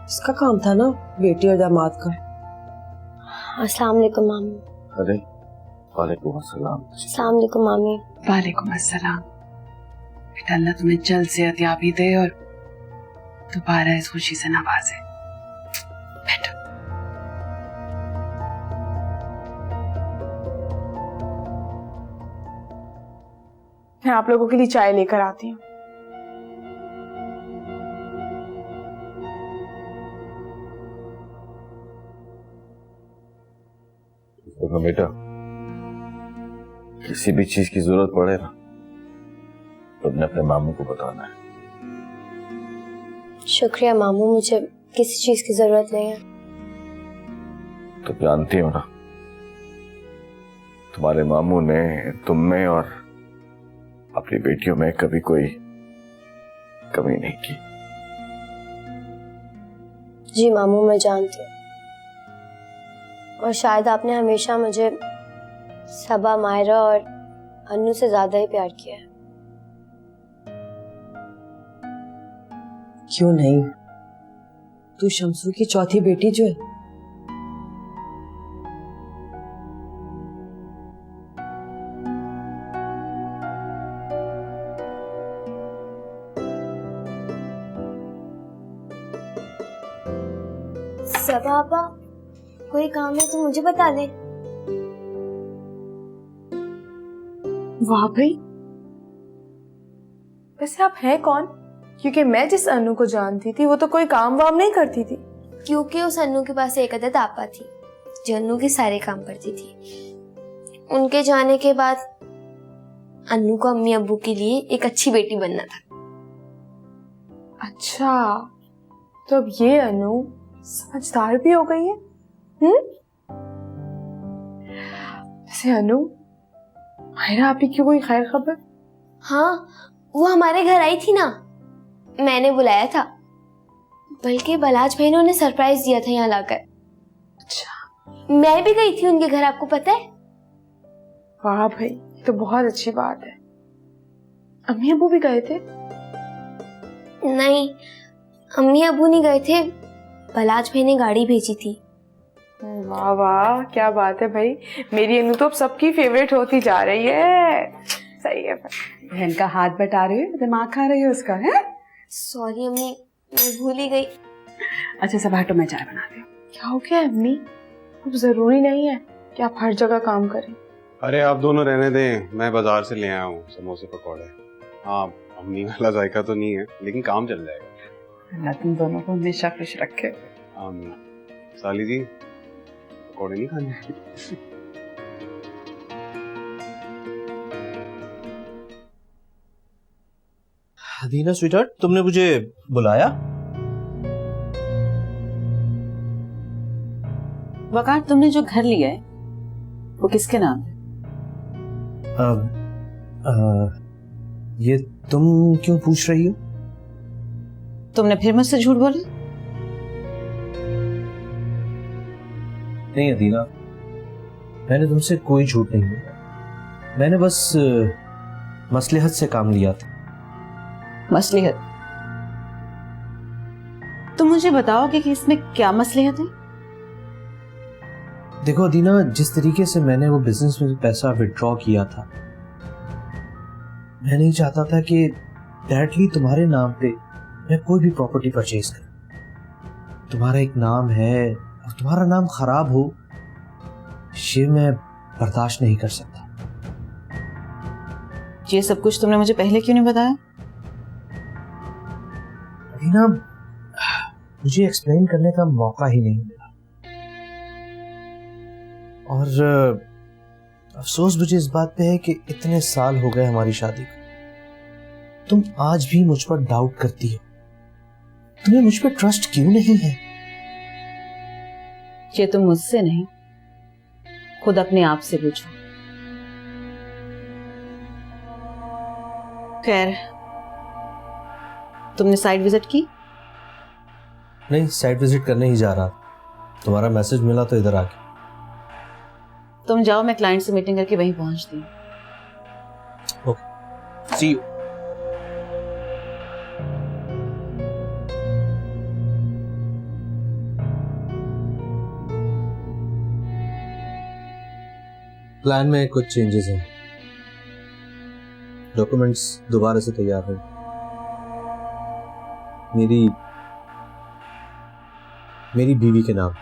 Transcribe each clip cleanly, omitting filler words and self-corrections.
इसका काम था ना बेटी और दामाद का। अस्सलाम वालेकुम मामी। अरे वालेकुम अस्सलाम। अस्सलाम वालेकुम मामी। वालेकुम अस्सलाम। बेटा अल्लाह तुम्हें जल्द सेहतयाबी दे और दोबारा इस खुशी से नवाजे। बैठो। मैं आप लोगों के लिए चाय लेकर आती हूँ। तो बेटा किसी भी चीज की जरूरत पड़े ना तो अपने मामू को बताना है। शुक्रिया मामू, मुझे किसी चीज की जरूरत नहीं है। तो जानती हो ना तुम्हारे मामू ने तुम में और अपनी बेटियों में कभी कोई कमी नहीं की। जी मामू, मैं जानती हूँ। और शायद आपने हमेशा मुझे सबा, मायरा और अन्नू से ज्यादा ही प्यार किया है। क्यों नहीं, तू शमसू की चौथी बेटी जो है। सबा आपा, कोई काम है तो मुझे बता दे। वाह भाई, वैसे आप हैं कौन? क्योंकि मैं जिस अनु को जानती थी वो तो कोई काम वाम नहीं करती थी। क्योंकि उस अन्नू के पास एक अदद आपा थी जो अन्नू के सारे काम करती थी। उनके जाने के बाद अन्नू को अम्मी अब्बू के लिए एक अच्छी बेटी बनना था। अच्छा, तो अब ये अनु समझदार भी हो गई है। वैसे अनु, मायरा आपी की कोई खैर खबर? हाँ, वो हमारे घर आई थी ना, मैंने बुलाया था। बल्कि बलाज भाई ने उन्हें सरप्राइज दिया था यहाँ लाकर। अच्छा, मैं भी गई थी उनके घर, आपको पता है? वाह भाई, तो बहुत अच्छी बात है। अम्मी अबू भी गए थे? नहीं, अम्मी अबू नहीं गए थे, बलाज भाई ने गाड़ी भेजी थी। वाह वाह, क्या बात है भाई। मेरी अनु तो अब सबकी फेवरेट होती जा रही है। सही है भाई। बहन का हाथ बटा रही हो, दिमाग खा रही हो उसका है? सॉरी अम्मी, मैं भूल ही गई। अच्छा सब हटो, मैं चाय बनाती हूँ। क्या हो गया अम्मी? अब जरूरी नहीं है कि आप हर जगह काम करें। अरे आप दोनों रहने दें, मैं बाजार से ले आया हूँ समोसे पकौड़े। हाँ, अम्मी वाला जायका तो नहीं है लेकिन काम चल जाएगा। अल्लाह तुम दोनों को हमेशा खुश रखे। आमीन। साली जी, पकौड़े नहीं खाने? हदीना स्वीटहार्ट, तुमने मुझे बुलाया? वकार, तुमने जो घर लिया है वो किसके नाम है? ये तुम क्यों पूछ रही हो? तुमने फिर मुझसे झूठ बोला? नहीं हदीना, मैंने तुमसे कोई झूठ नहीं बोला। मैंने बस मसलहत से काम लिया था। मसलहत? तुम मुझे बताओगे कि इसमें क्या मसलहत है? देखो अदीना, जिस तरीके से मैंने वो बिजनेस में पैसा विड्रॉ किया था, मैं नहीं चाहता था कि डायरेक्टली तुम्हारे नाम पे मैं कोई भी प्रॉपर्टी परचेज करूं। तुम्हारा एक नाम है और तुम्हारा नाम खराब हो, ये मैं बर्दाश्त नहीं कर सकता। ये सब कुछ तुमने मुझे पहले क्यों नहीं बताया? अदीना, मुझे एक्सप्लेन करने का मौका ही नहीं मिला। और अफसोस मुझे इस बात पे है कि इतने साल हो गए हमारी शादी को, तुम आज भी मुझ पर डाउट करती हो। तुम्हें मुझ पर ट्रस्ट क्यों नहीं है? ये तुम मुझसे नहीं, खुद अपने आप से पूछो। खैर, तुमने साइट विजिट की? नहीं, साइट विजिट करने ही जा रहा था। तुम्हारा मैसेज मिला तो इधर आ गया। तुम जाओ, मैं क्लाइंट से मीटिंग करके वहीं पहुंचती हूँ। Okay, C you. प्लान में कुछ चेंजेस हैं। डॉक्यूमेंट्स दोबारा से तैयार हैं। मेरी बीवी के नाम।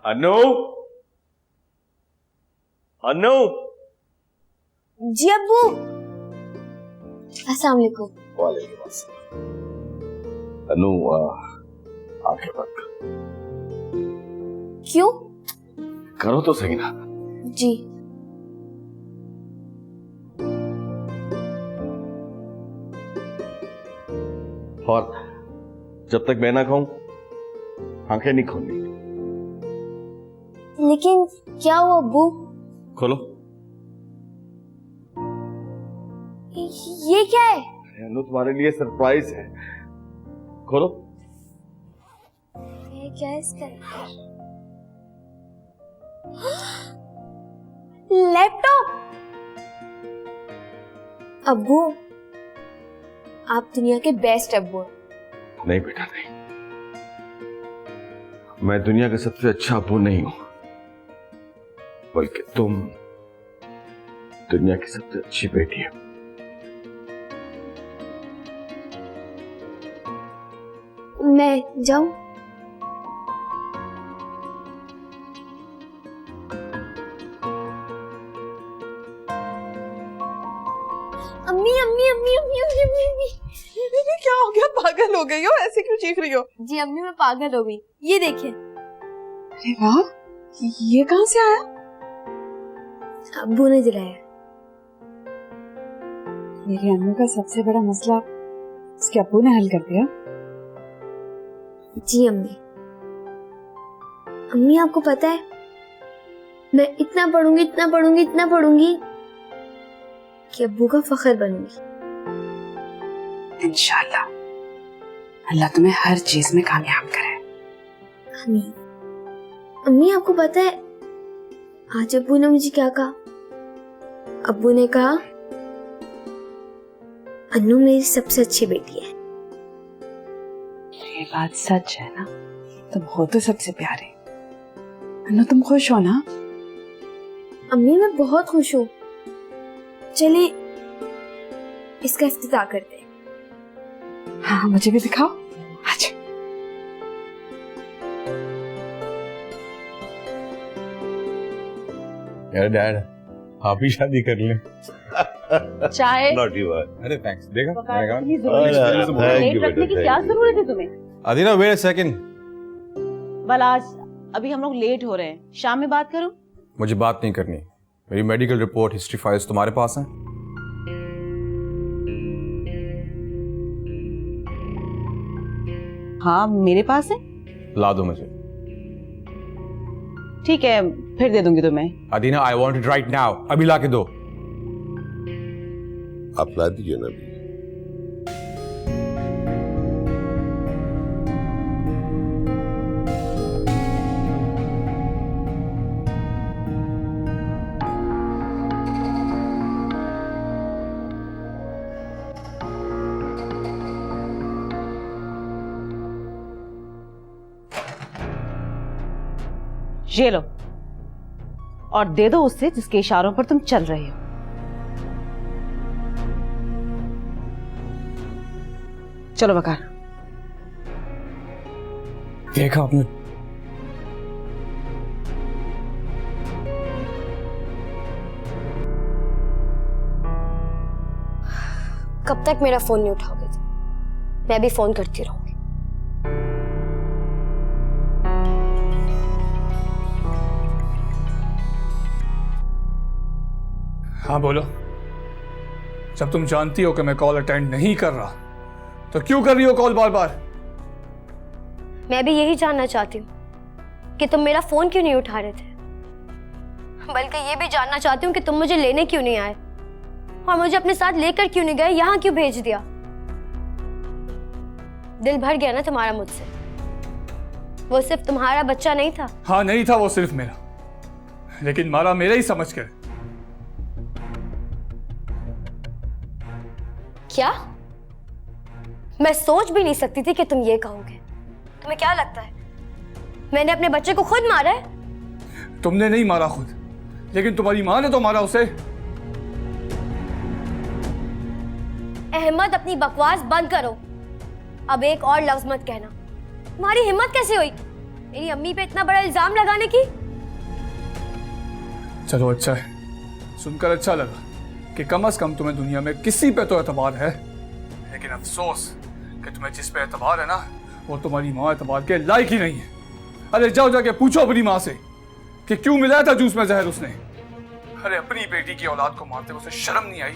अनु, अनु, जी अब्बू। अस्सलाम वालेकुम। वालेकुम अस्सलाम। अनु, आंखें बंद कर। क्यों? करो तो सही ना। जी। और जब तक मैं ना खाऊं आंखें नहीं खोलनी। लेकिन क्या हुआ अब्बू? खोलो। ये क्या है? अनु, तुम्हारे लिए सरप्राइज है। खोलो। ये क्या है इसका? लैपटॉप। अब्बू, आप दुनिया के बेस्ट अब्बू हैं। नहीं बेटा, नहीं। मैं दुनिया का सबसे अच्छा अब्बू नहीं हूं, बल्कि तुम दुनिया की सबसे अच्छी बेटी हो। मैं जाऊं? अम्मी अम्मी अम्मी अम्मी अम्मी अम्मी अम्मी। क्या हो गया? पागल हो गई हो? ऐसे क्यों चीख रही हो? जी अम्मी, मैं पागल हो गई। ये देखिए। अरे वाह, ये कहां से आया? अब्बू ने दिलाया। मेरे अनु का सबसे बड़ा मसला उसके अब्बू ने हल कर दिया। जी अम्मी। अम्मी, आपको पता है मैं इतना पढ़ूंगी, इतना पढ़ूंगी, इतना पढ़ूंगी कि अब्बू का फख्र बनूंगी। इंशाल्लाह अल्लाह तुम्हें हर चीज में कामयाब करे। आमीन। अम्मी, आपको पता है आज अब्बू ने मुझे क्या कहा? अब्बू ने कहा अनु मेरी सबसे अच्छी बेटी है। ये बात सच है ना? तुम हो तो सबसे प्यारे। अनु, तुम खुश हो ना? अम्मी, मैं बहुत खुश हूँ। चलिए इसका इफ्तिताह करते हैं। हाँ, मुझे भी दिखाओ। अच्छा। यार डैड, आप ही शादी कर लें। चाय नॉट यू। अरे थैंक्स। देखा रखने की क्या जरूरत है तुम्हें? Adina, wait a second. बल आज अभी हम लोग लेट हो रहे हैं, शाम में बात करूं? मुझे बात नहीं करनी। मेरी मेडिकल रिपोर्ट, हिस्ट्री फाइल्स तुम्हारे पास हैं? हाँ, मेरे पास है। ला दो मुझे। ठीक है, फिर दे दूंगी तुम्हें। अदीना, I want it right now. अभी ला के दो। आप ला दीजिए ना। ये लो, और दे दो उससे जिसके इशारों पर तुम चल रहे हो। चलो वकार। देखा आपने? कब तक मेरा फोन नहीं उठाओगे? मैं भी फोन करती रहूंगी। हाँ बोलो। जब तुम जानती हो कि मैं कॉल अटेंड नहीं कर रहा तो क्यों कर रही हो कॉल बार बार? मैं भी यही जानना चाहती हूँ कि तुम मेरा फोन क्यों नहीं उठा रहे थे, बल्कि ये भी जानना चाहती हूँ कि तुम मुझे लेने क्यों नहीं आए और मुझे अपने साथ लेकर क्यों नहीं गए, यहाँ क्यों भेज दिया। दिल भर गया ना तुम्हारा मुझसे? वो सिर्फ तुम्हारा बच्चा नहीं था। हाँ, नहीं था वो सिर्फ मेरा, लेकिन मारा मेरा ही समझ कर। क्या मैं सोच भी नहीं सकती थी कि तुम ये कहोगे। तुम्हें क्या लगता है मैंने अपने बच्चे को खुद मारा है? तुमने नहीं मारा खुद, लेकिन तुम्हारी माँ ने तो मारा उसे। अहमद, अपनी बकवास बंद करो। अब एक और लफ्ज मत कहना। तुम्हारी हिम्मत कैसे हुई मेरी अम्मी पे इतना बड़ा इल्जाम लगाने की? चलो अच्छा है, सुनकर अच्छा लगा कि कम से कम तुम्हें दुनिया में किसी पे तो एतबार है, लेकिन अफसोस कि तुम्हें जिस पे एतबार है ना, वो तुम्हारी माँ एतबार के लायक ही नहीं है। अरे जाओ जाके पूछो अपनी माँ से कि क्यों मिलाया था जूस में जहर उसने। अरे अपनी बेटी की औलाद को मारते उसे शर्म नहीं आई?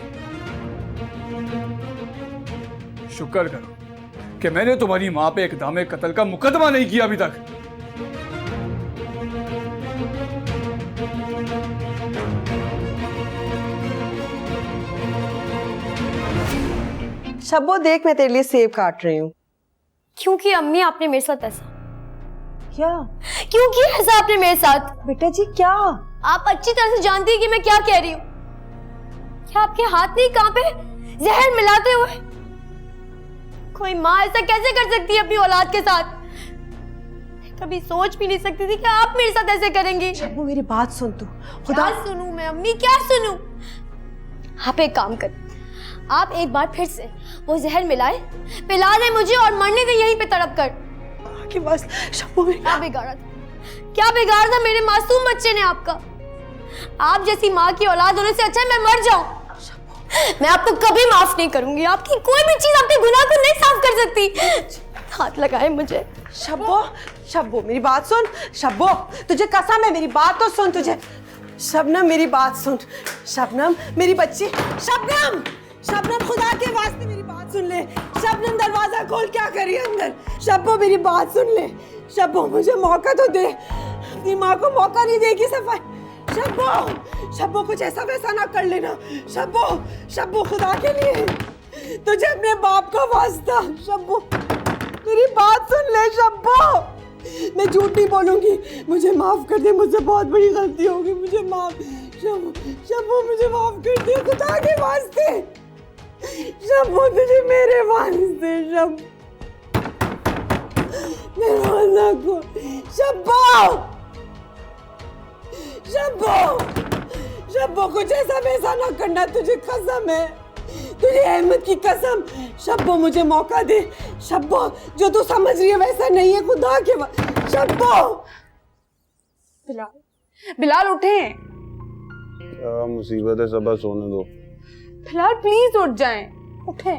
शुक्र करो कि मैंने तुम्हारी माँ पे इक़दाम कत्ल का मुकदमा नहीं किया अभी तक। शब्बो देख, मैं तेरे लिए सेब काट रही हूँ। क्योंकि अम्मी आपने मेरे साथ ऐसा क्या? क्योंकि ऐसा आपने मेरे साथ। बेटा जी क्या? आप अच्छी तरह से जानती हैं कि मैं क्या कह रही हूँ। क्या आपके हाथ नहीं कांपे जहर मिलाते हुए? कोई माँ ऐसा कैसे कर सकती है अपनी औलाद के साथ? कभी सोच भी नहीं सकती थी कि आप मेरे साथ ऐसे करेंगी। शब्बो मेरी बात सुन तू। खुदा सुनूं मैं अम्मी, क्या सुनूं? आप एक काम कर, आप एक बार फिर से वो जहर मिलाए, पिला दे मुझे और मरने दे यहीं पे तड़प कर। के पास शब्बो में क्या बिगाड़ा था? क्या बिगाड़ा था मेरे मासूम बच्चे ने आपका? आप जैसी माँ की औलाद होने से अच्छा है मैं मर जाऊं। मैं आपको कभी माफ नहीं करूंगी। आपकी कोई भी चीज आपके गुनाह को नहीं साफ कर सकती। हाथ लगाए मुझे। शब्बो, शब्बो मेरी बात सुन। शब्बो तुझे कसम है, मेरी बात तो सुन। तुझे शबनम मेरी बात सुन। शबनम मेरी बच्ची। शबनम, शबनम खुदा के वास्ते मेरी बात सुन ले। शबनम दरवाजा खोल, क्या करी अंदर? शब्बो मेरी बात सुन ले। शब्बो मुझे मौका तो दे। अपनी माँ को मौका नहीं देगी सफाई। शब्बो, शब्बो कुछ ऐसा वैसा ना कर लेना। शब्बो, शब्बो खुदा के लिए तुझे अपने बाप का वास्ता। शब्बो मेरी बात सुन ले। शब्बो मैं झूठ नहीं बोलूंगी, मुझे माफ कर दे, मुझसे बहुत बड़ी गलती होगी, मुझे माफ। शब्बो, शब्बो मुझे माफ कर दे खुदा के वास्ते। शब्बो तुझे मेरे वास्ते। शब्बो दरवाजा को। शब्बो, शब्बो, शब्बो कुछ ऐसा वैसा ना करना, तुझे कसम है, तुझे अहमद की कसम। शब्बो मुझे मौका दे। शब्बो जो तू समझ रही है वैसा नहीं है, खुदा के शब्बो। बिलाल, बिलाल उठे। क्या मुसीबत है सबा, सोने दो। बिलाल प्लीज उठ जाएं, उठे।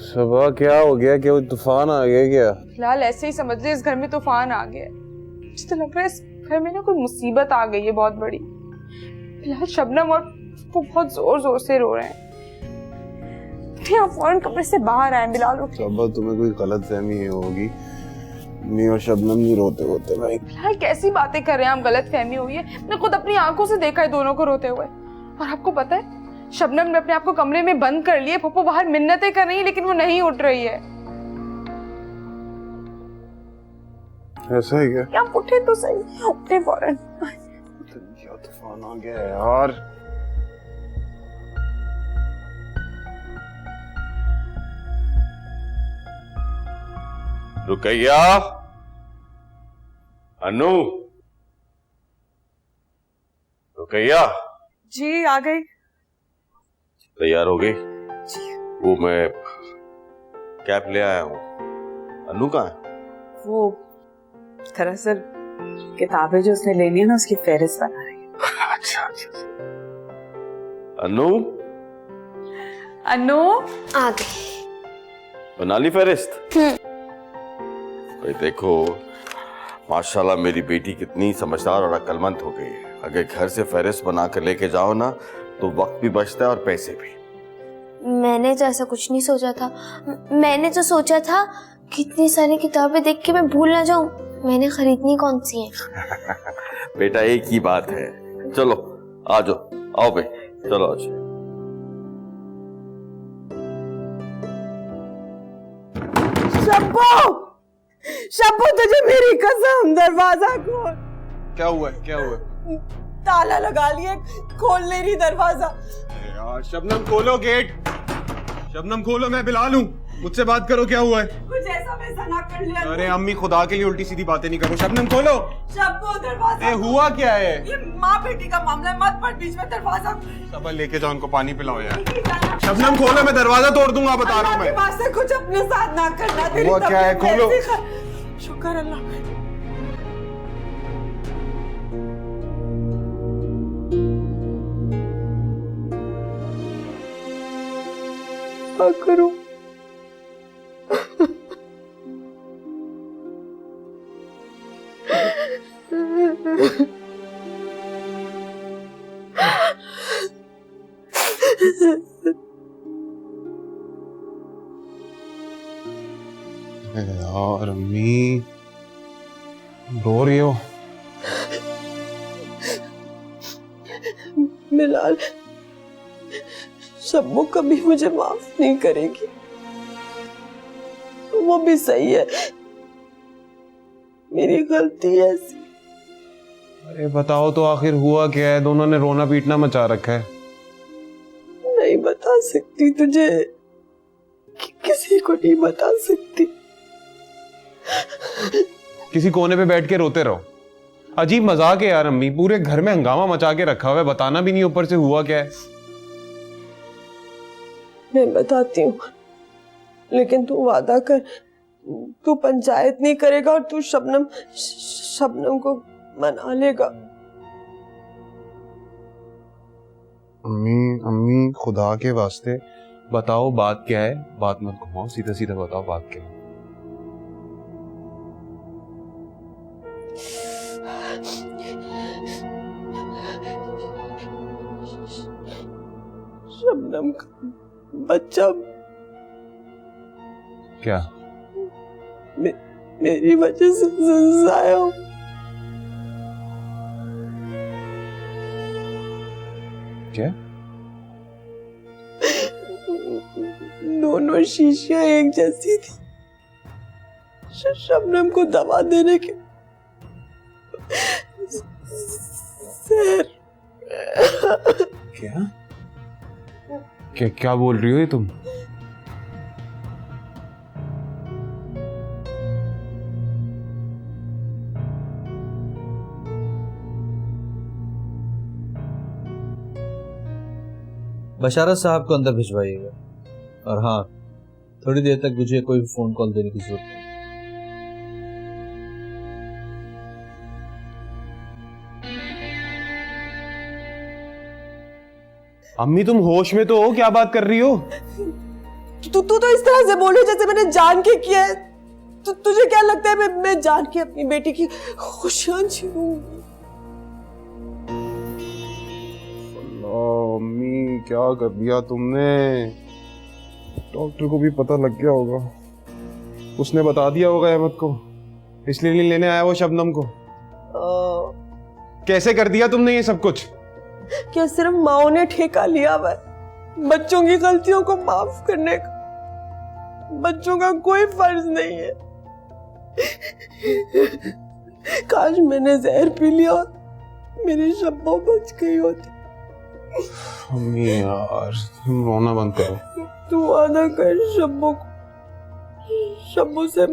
सबा क्या हो गया? क्या तूफान आ गया क्या? फिलहाल ऐसे ही समझ ले, इस घर में तूफान आ गया। मुझे तो लग रहा है इस घर में ना कोई मुसीबत आ गई है बहुत बड़ी। फिलहाल शबनम और वो बहुत जोर जोर से रो रहे हैं। आप फौरन कमरे से बाहर आए। बिलाल उठे। सबा तुम्हें कोई गलत फहमी होगी, मैं और शबनम नहीं रोते होते भाई। फिलहाल कैसी बातें कर रहे हैं आप? गलत फहमी हुई है, मैंने खुद अपनी आंखों से देखा है दोनों को रोते हुए। और आपको पता है शबनम ने अपने आप को कमरे में बंद कर लिया। पप्पू बाहर मिन्नतें कर रही है लेकिन वो नहीं उठ रही है। ऐसा है क्या? क्या उठे तो सही, उठे फौरन। क्या तूफान आ गया यार। रुकैया, अनु, रुकैया। जी आ गई। तैयार हो गई? वो मैं कैप ले आया हूँ। अनु कहाँ है? वो दरअसल किताबें जो उसने लेनी है ना, उसकी फहरिस्त बना रही है। अच्छा अच्छा। अनु, अनु आ गई। बना ली फहरिस्त? भाई देखो माशाल्लाह मेरी बेटी कितनी समझदार और अक्लमंद हो गई है। अगर घर से फहरिस्त बना कर लेके जाओ ना तो वक्त भी बचता है और पैसे भी। मैंने तो ऐसा कुछ नहीं सोचा था। मैंने तो सोचा था कितनी सारी किताबें देख के मैं भूल ना जाऊं, मैंने खरीदनी कौन सी है। बेटा एक ही बात है। चलो आ जाओ, आओ भाई चलो आ जाओ। शब्बो, शब्बो तुझे मेरी कसम, दरवाजा खोल। क्या हुआ है? क्या हुआ है? ताला लगा लिए, खोल ले रही दरवाजा। यार शबनम खोलो गेट। शबनम खोलो, मैं बिलाल हूँ। मुझसे बात करो, क्या हुआ है? कुछ ऐसा वैसा ना कर लिया। अरे अम्मी, खुदा के लिए उल्टी सीधी बातें नहीं करो। शबनम खोलो। शब्बो दरवाजा। हुआ क्या है? ये माँ बेटी का मामला है, मत पड़ बीच में दरवाजा। सबा लेके जाओ, उनको पानी पिलाओ यार। शबनम खोलो, मैं दरवाजा तोड़ दूंगा, बता रहा हूँ मैं। अल्लाह के वास्ते कुछ अपने साथ ना करना। तेरी हुआ क्या है? तबीयत खोलो। कैसी है? शुक्र अल्लाह का। क्या करूं? यार अम्मी, रो रही हो? बिलाल, शब्बो कभी मुझे माफ नहीं करेगी। वो भी सही है, मेरी गलती है ऐसी। अरे बताओ तो आखिर हुआ क्या है? दोनों ने रोना पीटना मचा रखा है। नहीं बता सकती तुझे, किसी को नहीं बता सकती। किसी कोने पे बैठ के रोते रहो। अजीब मजाक है यार अम्मी, पूरे घर में हंगामा मचा के रखा हुआ है, बताना भी नहीं ऊपर से हुआ क्या है। मैं बताती हूँ, लेकिन तू वादा कर, तू पंचायत नहीं करेगा और तू शबनम को मना लेगा। अम्मी खुदा के वास्ते बताओ बात क्या है, बात मत घुमाओ, सीधा सीधा बताओ बात क्या है। शबनम का बच्चा क्या? मेरी वजह से जाया हो। क्या? दोनों शीशियां एक जैसी थी। शबनम को दवा देने के सर। क्या बोल रही हो ये तुम? बशारत साहब को अंदर भिजवाइएगा, और हाँ, थोड़ी देर तक मुझे कोई फोन कॉल देने की जरूरत नहीं। अम्मी तुम होश में तो हो? क्या बात कर रही हो? तू तो इस तरह से बोले जैसे मैंने जान के किया है। तुझे क्या लगता है मैं जान के अपनी बेटी की खुशियां छीनूंगी? अम्मी क्या कर दिया तुमने? डॉक्टर को भी पता लग गया होगा, उसने बता दिया होगा अहमद को, इसलिए नहीं लेने आया वो शबनम को। कैसे कर दिया तुमने ये सब कुछ? क्या सिर्फ माओ ने ठेका लिया हुआ है बच्चों की गलतियों को माफ करने का? बच्चों का कोई फर्ज नहीं है। काश मैंने जहर पी लिया और मेरी शब्बो बच गई होती। अम्मी यार तुम रोना बंद करो। तू वादा कर शब्बो से।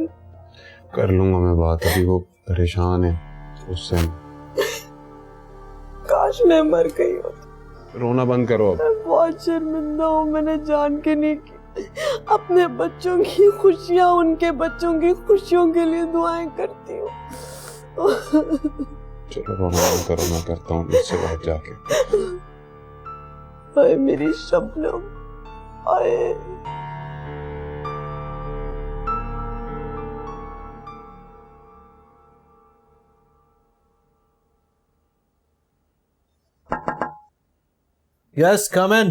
कर लूंगा मैं बात, अभी वो परेशान है उससे। काश मैं मर गई होती। रोना बंद करो अब। मैं बहुत शर्मिंदा हूँ, मैंने जान के नहीं की। अपने बच्चों की खुशियाँ, उनके बच्चों की खुशियों के लिए दुआएं करती हूँ। चलो रोना बंद करो, मैं करता हूँ इससे बात जाके। हाय मेरी शबनम, हाय। यस कम इन।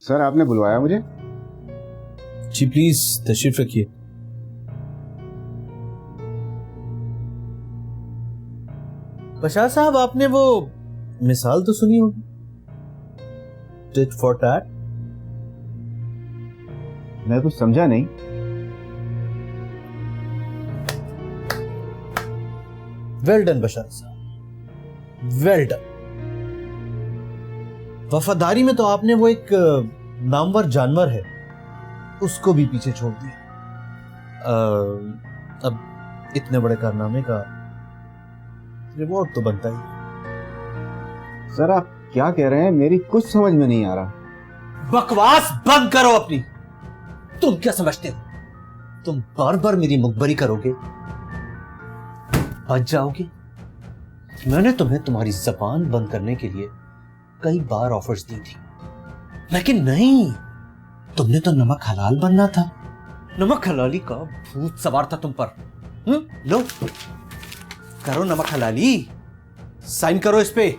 सर आपने बुलवाया मुझे? जी प्लीज तशरीफ रखिए। बशार साहब, आपने वो मिसाल तो सुनी होगी, टिट फॉर टैट। मैं कुछ समझा नहीं। वेल डन बशार साहब, वेल डन। वफादारी में तो आपने वो एक नामवर जानवर है उसको भी पीछे छोड़ दिया। अब इतने बड़े कारनामे का रिवॉर्ड तो बनता ही। सर आप क्या कह रहे हैं, मेरी कुछ समझ में नहीं आ रहा। बकवास बंद करो अपनी। तुम क्या समझते हो, तुम बार बार मेरी मुखबरी करोगे, बच जाओगे? मैंने तुम्हें तुम्हारी जबान बंद करने के लिए कई बार ऑफर्स दी थी, लेकिन नहीं, तुमने तो नमक हलाल बनना था। नमक हलाली का भूत सवार था तुम पर। लो करो नमक हलाली, साइन करो इस पे।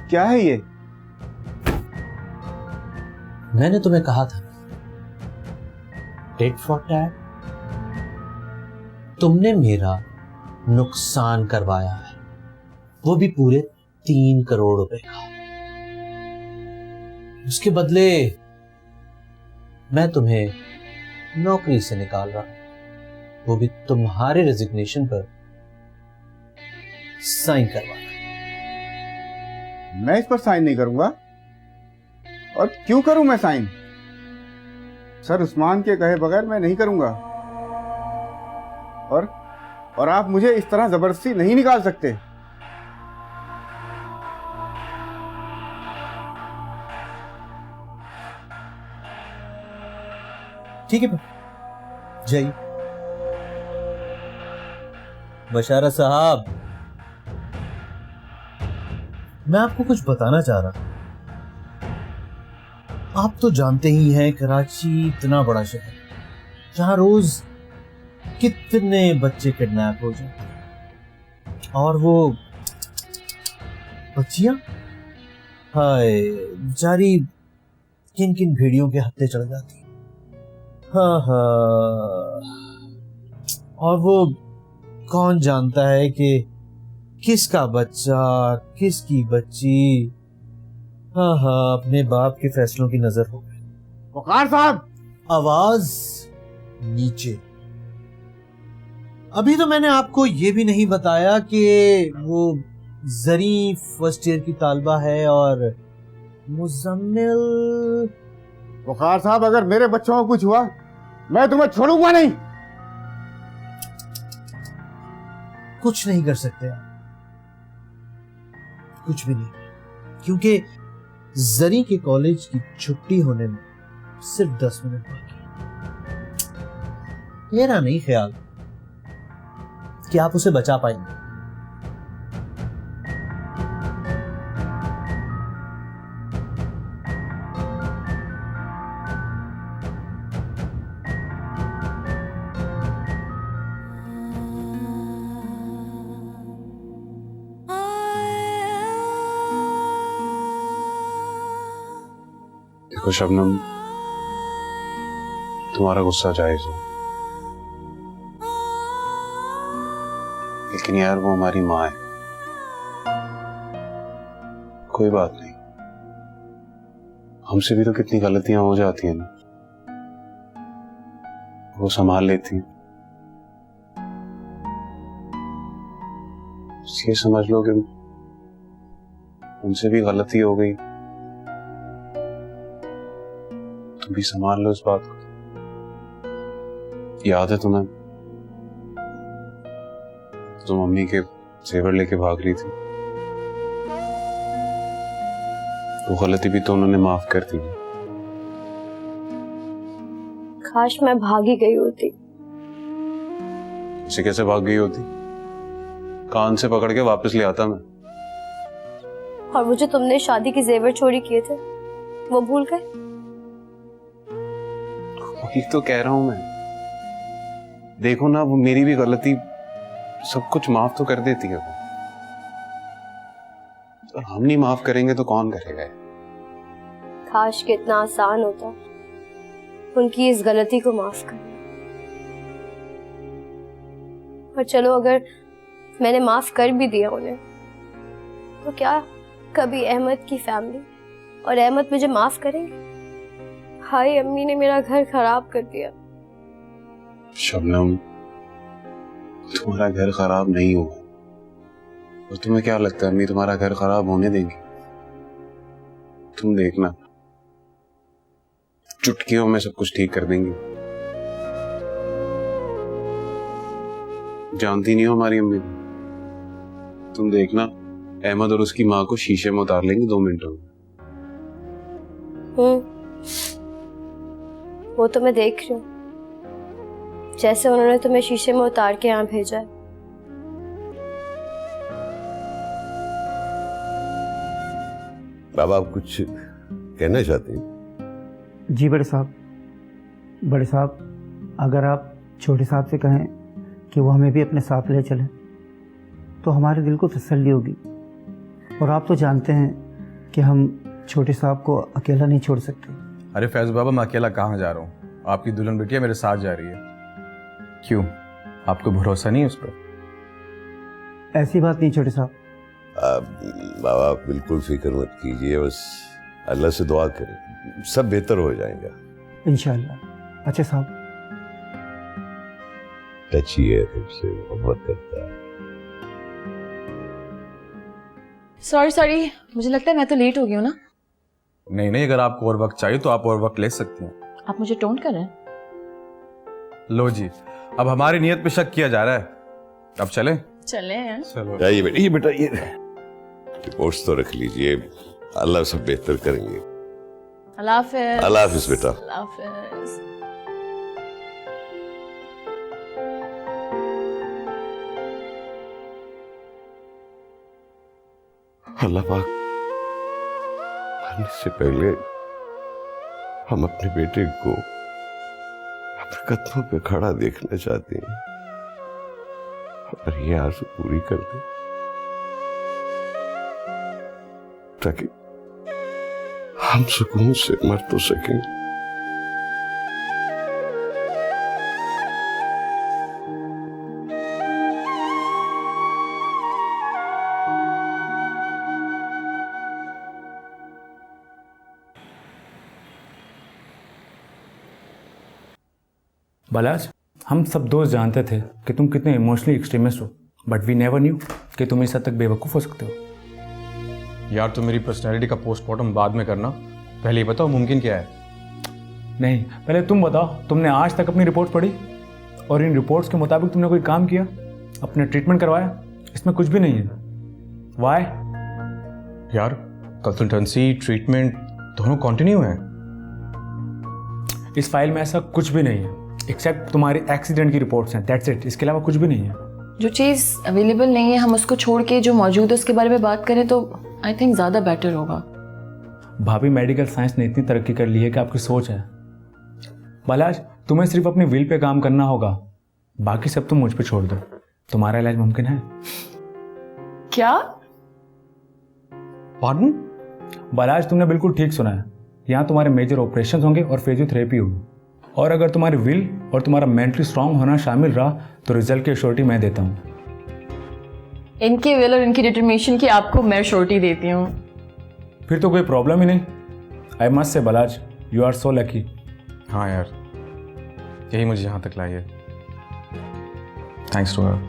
क्या है ये? मैंने तुम्हें कहा था टेट फॉर टैट। तुमने मेरा नुकसान करवाया है, वो भी पूरे 3 करोड़ रुपए का। उसके बदले मैं तुम्हें नौकरी से निकाल रहा हूं, वो भी तुम्हारे रेजिग्नेशन पर साइन करवा। मैं इस पर साइन नहीं करूंगा। और क्यों करूं मैं साइन? सर उस्मान के कहे बगैर मैं नहीं करूंगा। और आप मुझे इस तरह जबरदस्ती नहीं निकाल सकते। ठीक है जय बशारा साहब, मैं आपको कुछ बताना चाह रहा। आप तो जानते ही हैं कराची इतना बड़ा शहर, जहां रोज कितने बच्चे किडनैप हो जाते हैं, और वो बच्चियां, हाय बेचारी किन किन भेड़ियों के हत्थे चढ़ जाती। हाँ हाँ, और वो कौन जानता है कि किसका बच्चा किसकी बच्ची, हाँ हाँ, अपने बाप के फैसलों की नजर हो गई। वकार साहब, आवाज नीचे। अभी तो मैंने आपको ये भी नहीं बताया कि वो जरी फर्स्ट ईयर की तालबा है और मुजम्मिल। वकार साहब, अगर मेरे बच्चों को कुछ हुआ मैं तुम्हें छोड़ूंगा नहीं। कुछ नहीं कर सकते आप, कुछ भी नहीं, क्योंकि जरी के कॉलेज की छुट्टी होने में सिर्फ 10 मिनट बाकी। मेरा नहीं ख्याल कि आप उसे बचा पाएंगे। देखो शबनम, तुम्हारा गुस्सा जायज है, लेकिन यार वो हमारी माँ है। कोई बात नहीं, हमसे भी तो कितनी गलतियां हो जाती हैं ना, वो संभाल लेती हैं। ये समझ लो कि उनसे भी गलती हो गई, तुम भी संभाल लो इस बात को। याद है तुम्हें, तो मम्मी के जेवर लेके भाग रही थी, वो गलती भी तो उन्होंने माफ कर दी। काश मैं भागी गई होती। इसे कैसे भाग गई होती? कान से पकड़ के वापस ले आता मैं। और वो जो तुमने शादी के जेवर चोरी किए थे, वो भूल गए? वही तो कह रहा हूं मैं। देखो ना, वो मेरी भी गलती, सब कुछ माफ तो कर देती है वो। और हम नहीं माफ करेंगे तो कौन करेगा? काश कि इतना आसान होता उनकी इस गलती को माफ करना। पर चलो, अगर मैंने माफ कर भी दिया उन्हें, तो क्या कभी अहमद की फैमिली और अहमद मुझे माफ करेंगे? हाय, अम्मी ने मेरा घर खराब कर दिया। शबनम, तुम्हारा घर खराब नहीं हुआ, और तुम्हें क्या लगता है अम्मी तुम्हारा घर खराब होने देंगी? तुम देखना, चुटकियों में सब कुछ ठीक कर देंगी। जानती नहीं हो हमारी अम्मी, तुम देखना अहमद और उसकी माँ को शीशे में उतार लेंगे 2 मिनटों में। वो तो मैं देख रही हूँ, जैसे उन्होंने तुम्हें शीशे में उतार के यहाँ भेजा है। बाबा आप कुछ कहना चाहते हैं? जी बड़े साहब, अगर आप छोटे साहब से कहें कि वो हमें भी अपने साथ ले चलें तो हमारे दिल को तसल्ली होगी। और आप तो जानते हैं कि हम छोटे साहब को अकेला नहीं छोड़ सकते। अरे फैज बाबा, मैं अकेला कहाँ जा रहा हूँ? आपकी दुल्हन बिटिया मेरे साथ जा रही है। क्यों, आपको भरोसा नहीं है उस पर? ऐसी बात नहीं छोटे साहब। बाबा आप बिल्कुल फिक्र मत कीजिए, बस अल्लाह से दुआ करें, सब बेहतर हो जाएगा इंशाअल्लाह। अच्छा साहब, अच्छी है, तुमसे मोहब्बत करता है। सॉरी, मुझे लगता है मैं तो लेट हो गई हूँ ना। नहीं, अगर आपको और वक्त चाहिए तो आप और वक्त ले सकती हैं। आप मुझे टोंट कर रहे हैं? लो जी, अब हमारी नियत पे शक किया जा रहा है। अब चले हैं। चलो ये बेटा ये रिपोर्ट्स तो रख लीजिए, अल्लाह सब बेहतर करेंगे। अल्लाह हाफिज़। अल्लाह हाफिज़ बेटा। अल्लाह हाफिज़। अल्लाह पाक, मरने से पहले हम अपने बेटे को अपने कदमों पे खड़ा देखना चाहते हैं, और ये आरज़ू पूरी कर दे ताकि हम सुकून से मर तो सकें। बालाज, हम सब दोस्त जानते थे कि तुम कितने इमोशनली एक्सट्रीमिस्ट हो, बट वी नेवर न्यू कि तुम इस हद तक बेवकूफ़ हो सकते हो। यार, तुम मेरी पर्सनैलिटी का पोस्टमार्टम बाद में करना, पहले ये बताओ मुमकिन क्या है? नहीं, पहले तुम बताओ, तुमने आज तक अपनी रिपोर्ट पढ़ी और इन रिपोर्ट्स के मुताबिक तुमने कोई काम किया, अपने ट्रीटमेंट करवाया? इसमें कुछ भी नहीं है। वाई? यार, कंसल्टेंसी ट्रीटमेंट दोनों कंटिन्यू है। इस फाइल में ऐसा कुछ भी नहीं है एक्सेप्ट तुम्हारी एक्सीडेंट की रिपोर्ट्स हैं, दैट्स इट। इसके अलावा कुछ भी नहीं है। जो चीज़ अवेलेबल नहीं है हम उसको छोड़ के जो मौजूद है उसके बारे में बात करें तो आई थिंक ज़्यादा बेटर होगा। भाभी, मेडिकल साइंस ने इतनी तरक्की कर ली है कि आपकी सोच है। बालाज, तुम्हें सिर्फ अपनी विल पे काम करना होगा, बाकी सब तुम मुझ पे छोड़ दो। तुम्हारा इलाज मुमकिन है। क्या? पार्डन? बालाज, तुमने बिल्कुल ठीक सुना है। यहाँ तुम्हारे मेजर ऑपरेशन होंगे और फिजियोथेरेपी होगी, और अगर तुम्हारी विल और तुम्हारा मेंटली स्ट्रांग होना शामिल रहा तो रिजल्ट की श्योरिटी मैं देता हूँ। इनकी विल और इनकी डिटरमिनेशन की आपको मैं श्योरिटी देती हूँ। फिर तो कोई प्रॉब्लम ही नहीं। I must say Balaj, you are so lucky. हाँ यार, यही मुझे यहाँ तक लाई है। Thanks to her.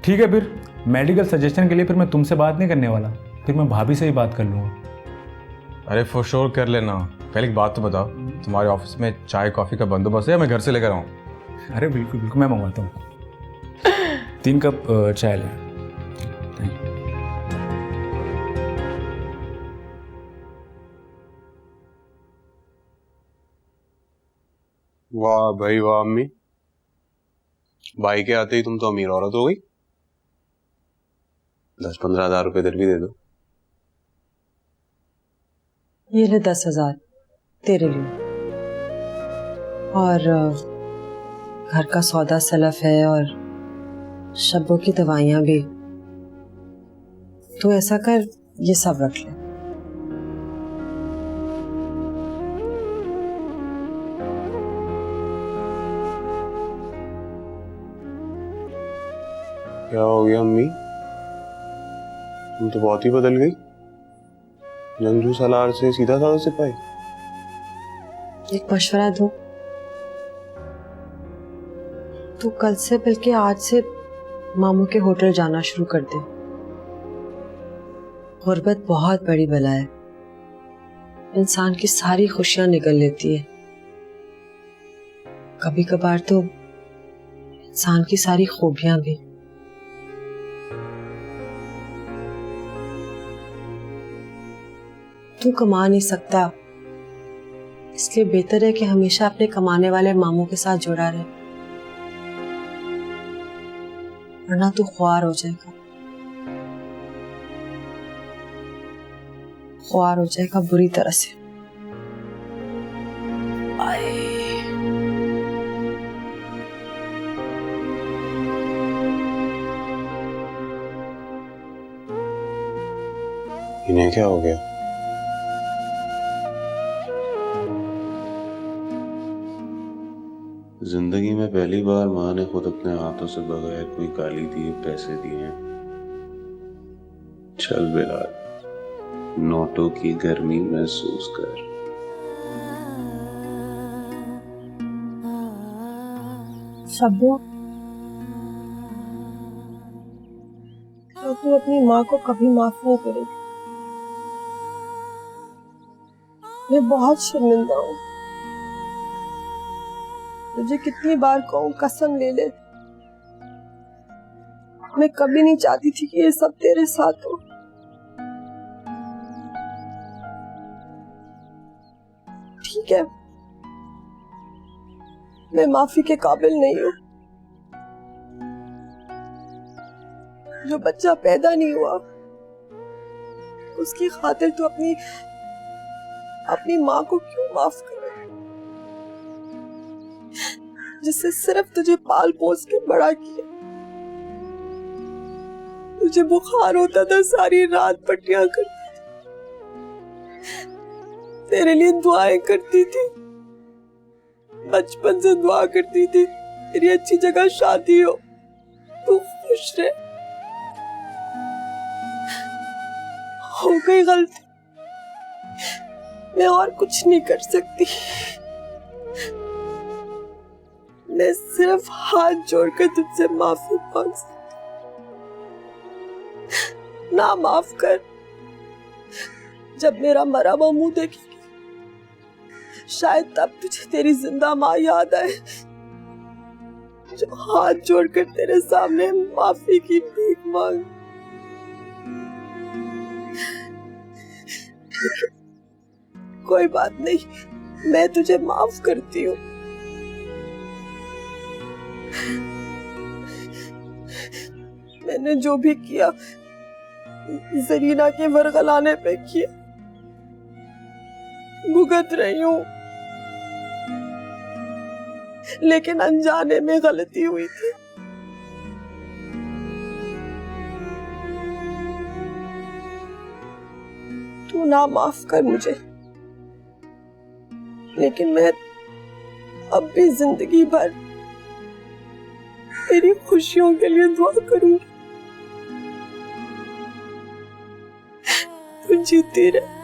ठीक है, फिर मेडिकल सजेशन के लिए फिर मैं तुमसे बात नहीं करने वाला, फिर मैं भाभी से ही बात कर लूँगा। अरे फॉर श्योर कर लेना। पहले एक बात तो बताओ, तुम्हारे ऑफिस में चाय कॉफी का बंदोबस्त है या मैं घर से लेकर आऊँ? अरे बिल्कुल बिल्कुल, मैं मंगवाता हूँ। 3 कप चाय लें। वाह भाई वाह अम्मी, भाई के आते ही तुम तो अमीर औरत हो गई। 10-15 हज़ार रुपए इधर भी दे दो। ये ले 10,000 तेरे लिए, और घर का सौदा सलफ है और शब्बों की दवाइयां भी। तू ऐसा कर, ये सब रख ले। क्या हो गया अम्मी, तुम तो बहुत ही बदल गई। जंगजू सालार से सीधा साधा सिपाही। एक मशवरा दूं, तू कल से बल्कि आज से मामू के होटल जाना शुरू कर दे। गुर्बत बहुत बड़ी बला है, इंसान की सारी खुशियां निगल लेती है। कभी कभार तो इंसान की सारी खूबियां भी। तू कमा नहीं सकता, इसलिए बेहतर है कि हमेशा अपने कमाने वाले मामू के साथ जुड़ा रहे, वरना तू ख्वार हो जाएगा। ख्वार हो जाएगा बुरी तरह से। इन्हें क्या हो गया? जिंदगी में पहली बार माँ ने खुद अपने हाथों से बगैर कोई गाली दिए पैसे दिए हैं। चल बिलाल, नोटों की गर्मी महसूस कर। शब्बो, तो तू अपनी माँ को कभी माफ नहीं करेगी। मैं बहुत शर्मिंदा हूँ। तुझे कितनी बार कहूँ कसम ले ले, मैं कभी नहीं चाहती थी कि ये सब तेरे साथ हो। ठीक है, मैं माफी के काबिल नहीं हूँ। जो बच्चा पैदा नहीं हुआ उसकी खातिर तू अपनी माँ को क्यों माफ करे, जिससे सिर्फ तुझे पाल पोस के बड़ा किया। तुझे बुखार होता था, सारी रात पट्टियां करती थी, तेरे लिए दुआएं करती थी, बचपन से दुआ करती थी तेरी अच्छी जगह शादी हो, तू खुश रहे। हो गई गलती, मैं और कुछ नहीं कर सकती। मैं सिर्फ हाथ जोड़कर तुझसे माफी मांग सकती। ना माफ कर, जब मेरा मरा हुआ मुंह देखेगी शायद तब तुझे तेरी जिंदा माँ याद आए, जो हाथ जोड़कर तेरे सामने माफी की भीख मांग। कोई बात नहीं, मैं तुझे माफ करती हूँ। मैंने जो भी किया जरीना के वरगलाने पे किया, भुगत रही हूँ, लेकिन अनजाने में गलती हुई थी। तू ना माफ कर मुझे, लेकिन मैं अब भी जिंदगी भर तेरी खुशियों के लिए दुआ करूंगी। तू जीती रहे।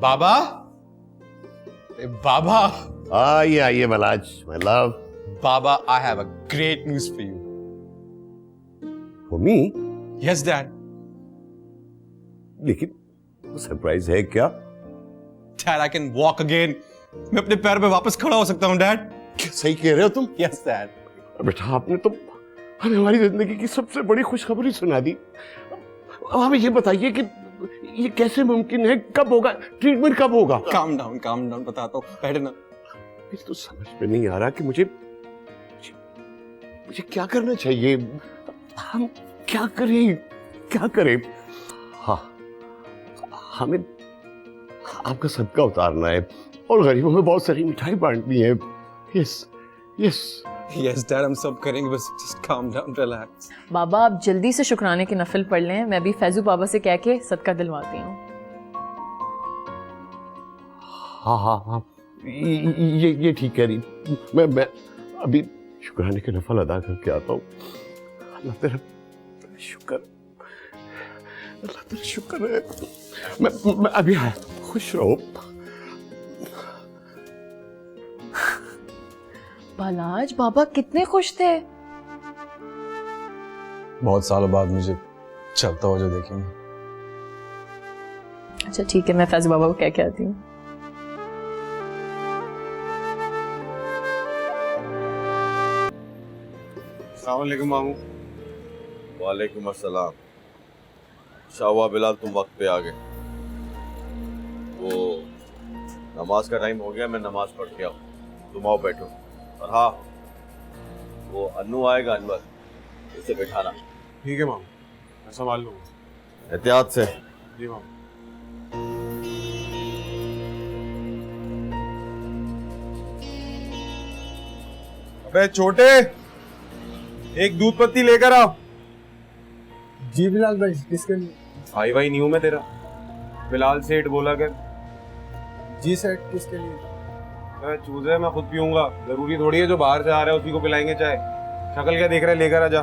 बाबा, बाबा, आइए मलाज, माय लव। बाबा, I have a great news for you. For me? Yes dad. लेकिन सरप्राइज है क्या? Dad, I can walk again. मैं अपने पैर पे वापस खड़ा हो सकता हूँ डैड। सही कह रहे हो तुम? Yes dad. बेटा, आपने तो हमें हमारी जिंदगी की सबसे बड़ी खुशखबरी सुना दी। अब हमें ये बताइए कि ये कैसे मुमकिन है, कब होगा, ट्रीटमेंट कब होगा? काम डाउन, बताता हूँ, बैठे ना। मुझे तो समझ में नहीं आ रहा कि मुझे क्या करना चाहिए। हम क्या करें? हाँ, हमें आपका सदका उतारना है और गरीबों में बहुत सारी मिठाई बांटनी है। यस डैड, हम सब करेंगे, बस जस्ट काम डाउन, रिलैक्स। बाबा, आप जल्दी से शुक्राने के नफिल पढ़ लें, मैं भी फैजू बाबा से कह के सदका दिलवाती हूँ। हाँ, ये ठीक कह रही। मैं अभी शुक्राने के नफल अदा करके आता हूँ। अल्लाह तेरा शुक्र, अल्लाह तेरा शुक्र है। मैं अभी आया, खुश रहो। बालाज, बाबा कितने खुश थे। बहुत सालों बाद मुझे चलता हुआ जो देखेंगे। अच्छा ठीक है, मैं फैज बाबा को कह के आती हूँ। अस्सलाम वालेकुम मामू। वालेकुम अस्सलाम। अच्छा हुआ बिलाल तुम वक्त पे आ गए। वो नमाज का टाइम हो गया, मैं नमाज पढ़ के आऊँ, तुम आओ बैठो। और हाँ, वो अन्नू आएगा अनवर, उसे बैठाना। ठीक है मामू, मैं संभाल लूँगा। एहतियात से। जी मामू। अबे छोटे, एक दूध पत्ती लेकर आओ। जी बिलाल भाई, किसके लिए? भाई भाई नहीं हूं मैं तेरा, बिलाल सेठ बोला कर। जी सेठ, किसके लिए? अबे चूजे, मैं खुद पीऊंगा, जरूरी थोड़ी है जो बाहर से आ रहा है उसी को पिलाएंगे चाय। शक्ल क्या देख रहा है, लेकर आ जा।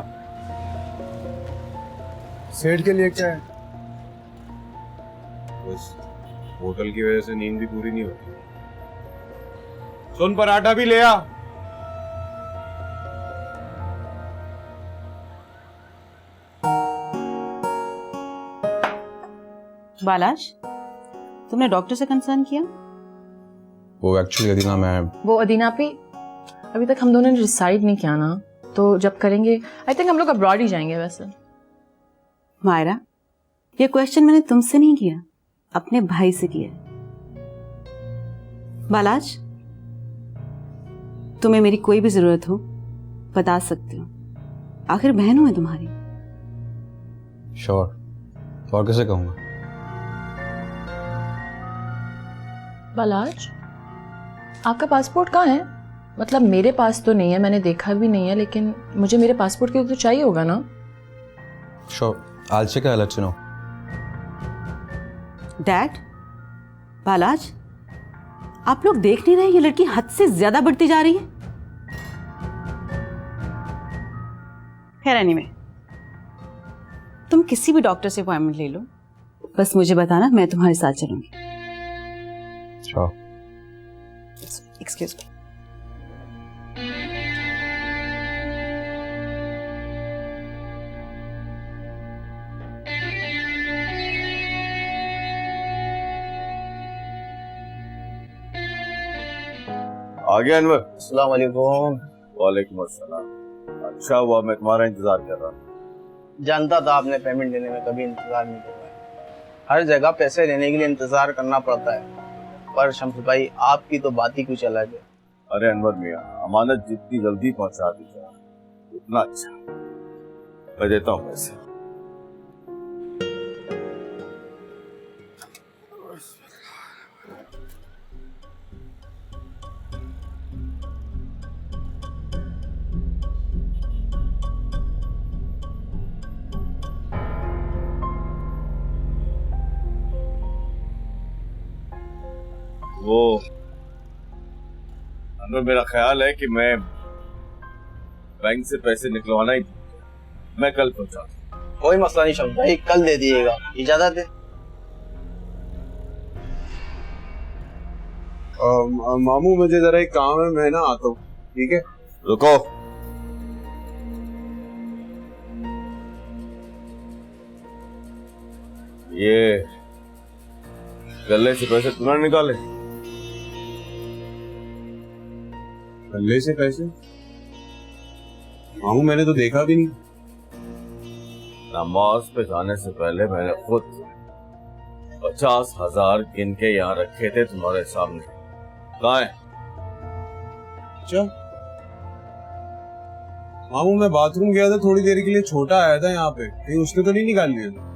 सेठ के लिए क्या है? बस होटल की वजह से नींद भी पूरी नहीं होती। सुन, पराठा भी ले आ। बालाज, तुमने डॉक्टर से कंसर्न किया? वो एक्चुअली अदीना, मैं वो अदीना पे अभी तक हम दोनों ने डिसाइड नहीं किया ना, तो जब करेंगे आई थिंक हम लोग अब्रॉड ही जाएंगे। वैसे मायरा, ये क्वेश्चन मैंने तुमसे नहीं किया, अपने भाई से किया। बालाज, तुम्हें मेरी कोई भी जरूरत हो बता सकते हो, आखिर बहन हूं मैं तुम्हारी। श्योर, और कैसे कहूँगा। बालाज, आपका पासपोर्ट कहाँ है? मतलब मेरे पास तो नहीं है, मैंने देखा भी नहीं है, लेकिन मुझे मेरे पासपोर्ट के लिए तो चाहिए होगा ना। Sure, I'll check, I'll let you know. Dad, बालाज, आप लोग देख नहीं रहे ये लड़की हद से ज्यादा बढ़ती जा रही है? खैर एनीवे, तुम किसी भी डॉक्टर से अपॉइंटमेंट ले लो, बस मुझे बताना, मैं तुम्हारे साथ चलूंगी। Sure. Excuse me. आ गया अनवर? अस्सलाम वालेकुम। वालेकुम अस्सलाम। अच्छा हुआ, मैं तुम्हारा इंतजार कर रहा था। जानता था आपने पेमेंट देने में कभी इंतजार नहीं करना। हर जगह पैसे लेने के लिए इंतजार करना पड़ता है, पर शम्स भाई आपकी तो बात ही कुछ अलग है। अरे अनवर मियां, अमानत जितनी जल्दी पहुंचा दी जाए उतना अच्छा। मैं देता हूँ पैसे। वो अनवर, मेरा ख्याल है कि मैं बैंक से पैसे निकलवाना ही, मैं कल पहुंचा। कोई मसला नहीं शम्स भाई, कल दे दिएगा, इजाजत है। मामू मुझे जरा एक काम है, मैं ना आता हूँ। ठीक है, रुको। ये गले से पैसे तुमने निकाले? गले से पैसे? मामू मैंने तो देखा भी नहीं। नमाज पे जाने से पहले मैंने खुद 50,000 गिन के यहाँ रखे थे तुम्हारे सामने। कहाँ है? अच्छा मामू, मैं बाथरूम गया था थोड़ी देर के लिए, छोटा आया था यहाँ पे, कहीं उसने तो नहीं निकाल लिया था?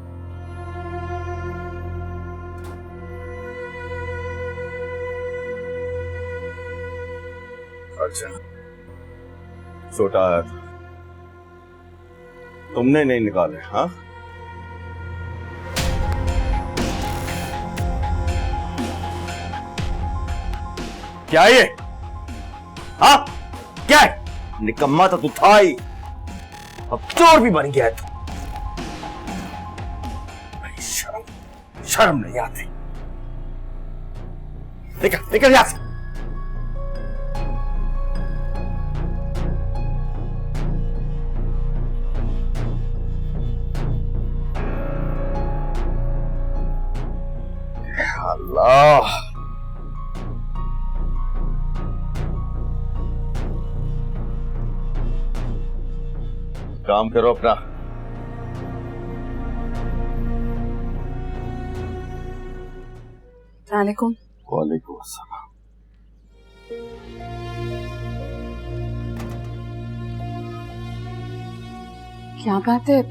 अच्छा, छोटा आया था, तुमने नहीं निकाले? हाँ, क्या है ये? हाँ क्या है? निकम्मा तो तू था ही, अब चोर भी बन गया है तू। शर्म नहीं आती। निकल निकल यहां से। अल्लाह, काम करो अपना। वालेकुम। वालेकुम अस्सलाम। क्या बात है,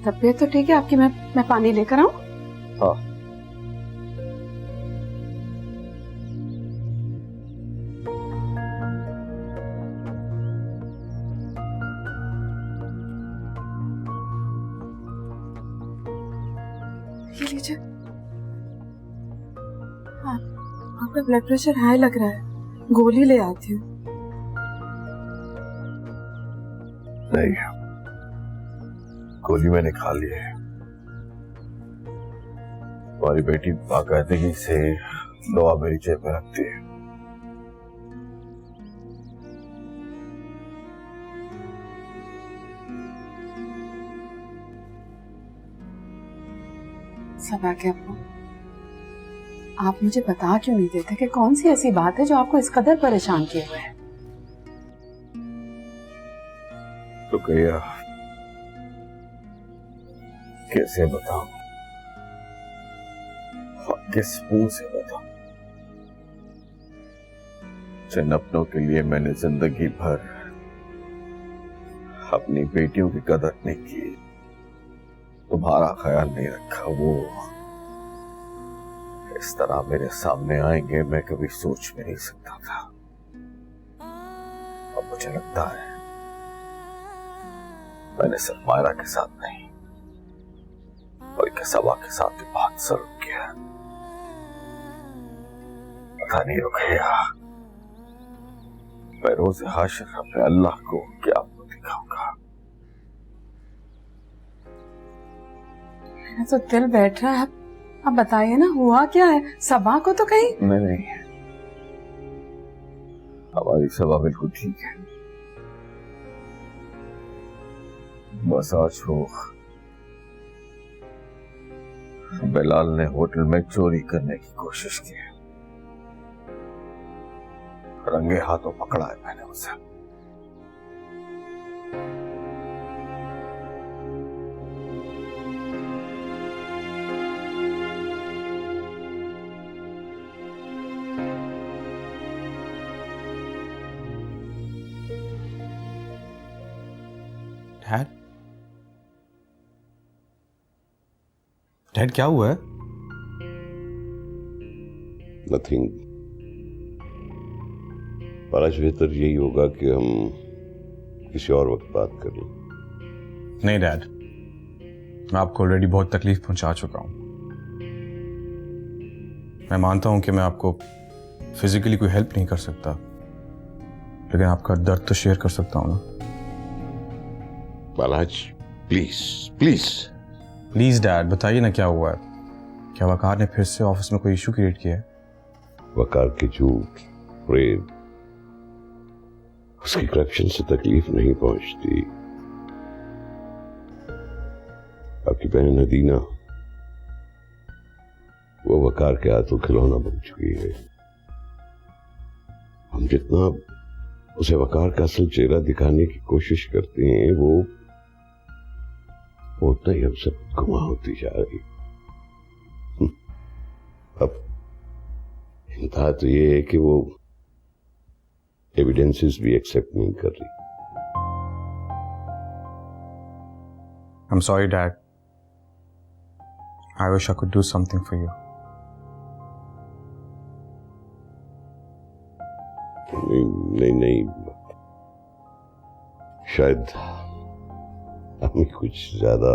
तबीयत तो ठीक है आपकी? मैं पानी लेकर आऊं? हाँ। ये लीजिए। हाँ, आपका ब्लड प्रेशर हाई लग रहा है, गोली ले आती हूँ। नहीं, गोली मैंने खा ली है। हमारी बेटी बाकायदगी से दवा मेरी जेब में रखती है। सब आ गया आपको। आप मुझे बता क्यों नहीं देते कि कौन सी ऐसी बात है जो आपको इस कदर परेशान किए हुए है? तो कहिया कैसे बताऊं, किस मुंह से बताऊं? जिन अपनों के लिए मैंने जिंदगी भर अपनी बेटियों की कदर नहीं की, तुम्हारा ख्याल नहीं रखा, वो इस तरह मेरे सामने आएंगे मैं कभी सोच भी नहीं सकता था। अब मुझे लगता है मैंने सिर्फ मायरा के साथ नहीं बल्कि सबा के साथ भी बहुत सल्लुक किया। पता नहीं रुकैया, मैं रोज हाशिर अपने अल्लाह को क्या दिखाऊंगा। मेरा तो दिल बैठ रहा है, अब बताइए ना हुआ क्या है? सबा को तो कहीं? नहीं, हमारी सबा बिल्कुल ठीक है। बस आज वो बिलाल ने होटल में चोरी करने की कोशिश की है, रंगे हाथों पकड़ा है मैंने उसे। डैड, डैड क्या हुआ है? नथिंग। पर आज बेहतर यही होगा कि हम किसी और वक्त बात कर लें। नहीं डैड, मैं आपको ऑलरेडी बहुत तकलीफ पहुंचा चुका हूं। मैं मानता हूं कि मैं आपको फिजिकली कोई हेल्प नहीं कर सकता, लेकिन आपका दर्द तो शेयर कर सकता हूं ना। बालाज प्लीज प्लीज प्लीज डैड, बताइए ना क्या हुआ है? क्या वकार ने फिर से ऑफिस में कोई इशू क्रिएट किया है? वकार के झूठ, प्रेम, उसकी करप्शन से तकलीफ नहीं पहुंचती। आपकी बहन नदीना वो वकार के हाथों खिलौना बन चुकी है। हम जितना उसे वकार का असल चेहरा दिखाने की कोशिश करते हैं, वो उतना ही हमसे गुमा होती जा रही। अब इंतहा तो ये है कि वो एविडेंसेस भी एक्सेप्ट नहीं कर रही। I'm sorry, Dad. I wish I could do something for you. नहीं, शायद हम कुछ ज्यादा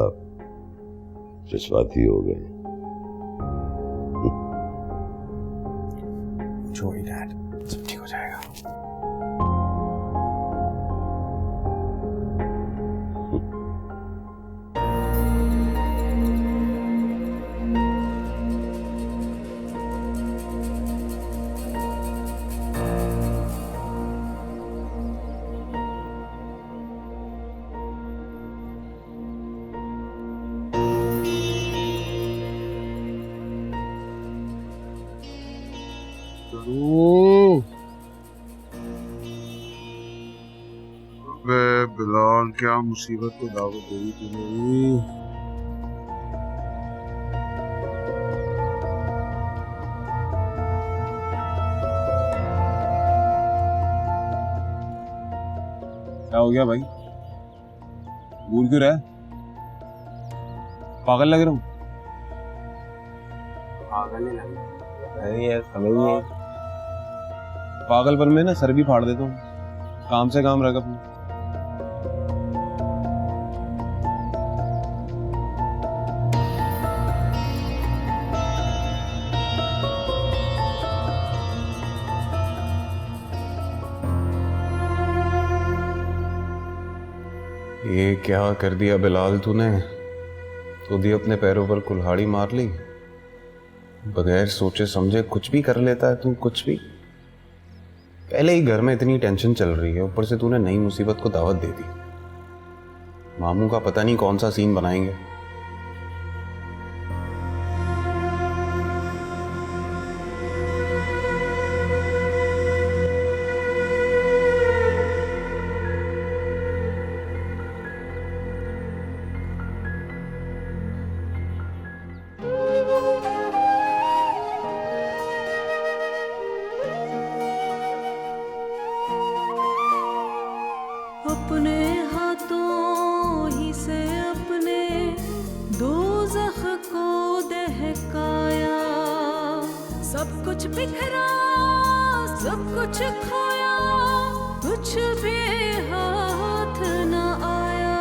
जज्बाती हो गए। Joey, Dad, सब ठीक हो जाएगा। अबे बिलाल, क्या मुसीबत को दावत दी तूने। क्या हो गया भाई? भूल क्यों रहा है? पागल लग रहा हूँ? पागल ही लग नहीं यार, समझ नहीं आई। पागलपन में ना सर भी फाड़ देता हूँ। काम से काम रख अपना। ये क्या कर दिया बिलाल तूने? खुद ही अपने पैरों पर कुल्हाड़ी मार ली। बगैर सोचे समझे कुछ भी कर लेता है तू, कुछ भी। पहले ही घर में इतनी टेंशन चल रही है, ऊपर से तूने नई मुसीबत को दावत दे दी। मामू का पता नहीं कौन सा सीन बनाएंगे। अपने हाथों ही से अपने दोज़ख को दहकाया, सब कुछ बिखरा, सब कुछ खोया, कुछ भी हाथ न आया।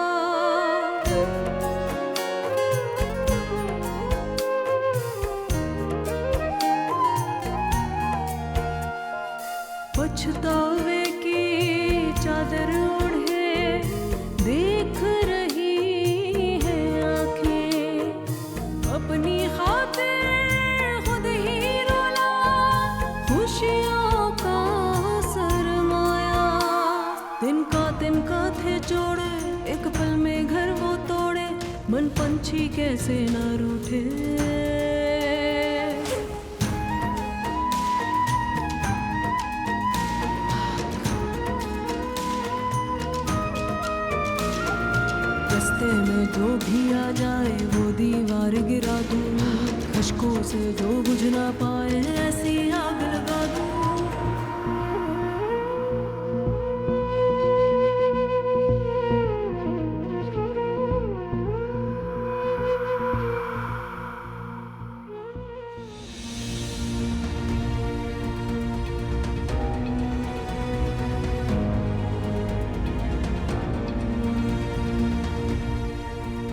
पछतावे की चादर देख रही है आंखें, अपनी खातिर खुद ही रोला, खुशियों का सरमाया। तिनका थे जोड़े, एक पल में घर वो तोड़े, मन पंछी कैसे न रूठे। रास्ते में जो भी आ जाए वो दीवार गिरा दूं, अश्कों से जो बुझ ना पाए ऐसी